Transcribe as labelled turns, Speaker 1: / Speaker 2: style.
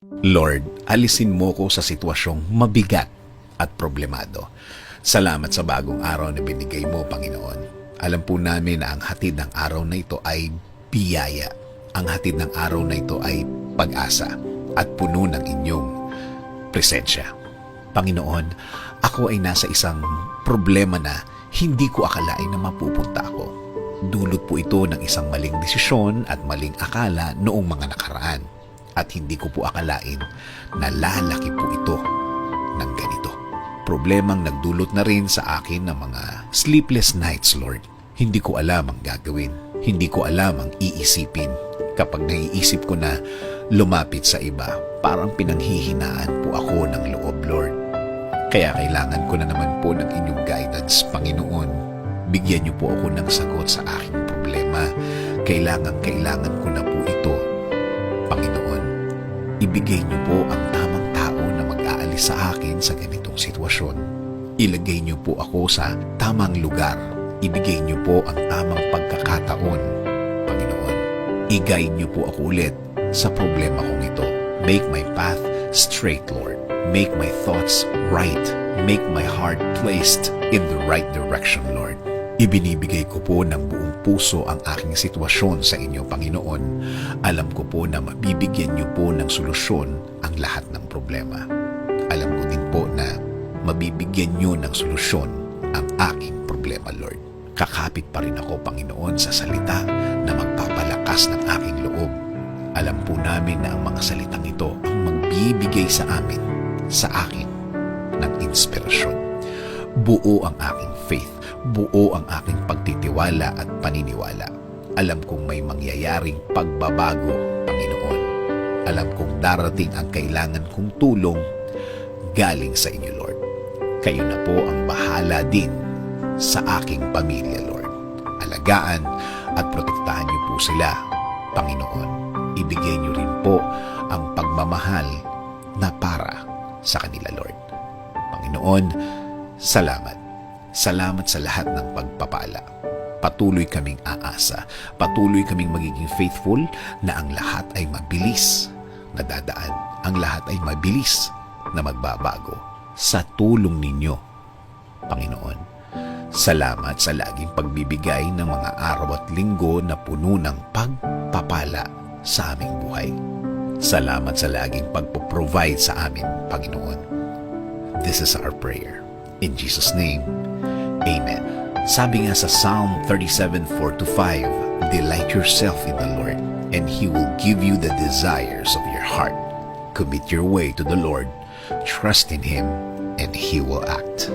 Speaker 1: Lord, alisin mo ko sa sitwasyong mabigat at problemado. Salamat sa bagong araw na binigay mo, Panginoon. Alam po namin na ang hatid ng araw na ito ay biyaya. Ang hatid ng araw na ito ay pag-asa at puno ng inyong presensya. Panginoon, ako ay nasa isang problema na hindi ko akalain na mapupunta ako. Dulot po ito ng isang maling desisyon at maling akala noong mga nakaraan. At hindi ko po akalain na lalaki po ito ng ganito. Problemang nagdulot na rin sa akin ng mga sleepless nights, Lord. Hindi ko alam ang gagawin. Hindi ko alam ang iisipin. Kapag naiisip ko na lumapit sa iba, parang pinanghihinaan po ako ng loob, Lord. Kaya kailangan ko na naman po ng inyong guidance, Panginoon. Bigyan niyo po ako ng sagot sa aking problema. Kailangan ko na po ito, Panginoon. Ibigay niyo po ang tamang tao na mag-aalis sa akin sa ganitong sitwasyon. Ilagay niyo po ako sa tamang lugar. Ibigay niyo po ang tamang pagkakataon, Panginoon. I-guide niyo po ako ulit sa problema kong ito. Make my path straight, Lord. Make my thoughts right. Make my heart placed in the right direction, Lord. Ibinibigay ko po ng buong puso ang aking sitwasyon sa inyo, Panginoon. Alam ko po na mabibigyan niyo po ng solusyon ang lahat ng problema. Alam ko din po na mabibigyan niyo ng solusyon ang aking problema, Lord. Kakapit pa rin ako, Panginoon, sa salita na magpapalakas ng aking loob. Alam po namin na ang mga salitang ito ang magbibigay sa amin, sa akin, ng inspirasyon. Buo ang aking faith. Buo ang aking pagtitiwala at paniniwala. Alam kong may mangyayaring pagbabago, Panginoon. Alam kong darating ang kailangan kong tulong galing sa inyo, Lord. Kayo na po ang bahala din sa aking pamilya, Lord. Alagaan at protektahan niyo po sila, Panginoon. Ibigay niyo rin po ang pagmamahal na para sa kanila, Lord. Panginoon, salamat. Salamat sa lahat ng pagpapala. Patuloy kaming aasa. Patuloy kaming magiging faithful na ang lahat ay mabilis na dadaan. Ang lahat ay mabilis na magbabago sa tulong ninyo, Panginoon. Salamat sa laging pagbibigay ng mga araw at linggo na puno ng pagpapala sa aming buhay. Salamat sa laging pagpo-provide sa amin, Panginoon. This is our prayer. In Jesus' name, Amen. Sabi nga sa Psalm 37:4-5, delight yourself in the Lord, and He will give you the desires of your heart. Commit your way to the Lord, trust in Him, and He will act.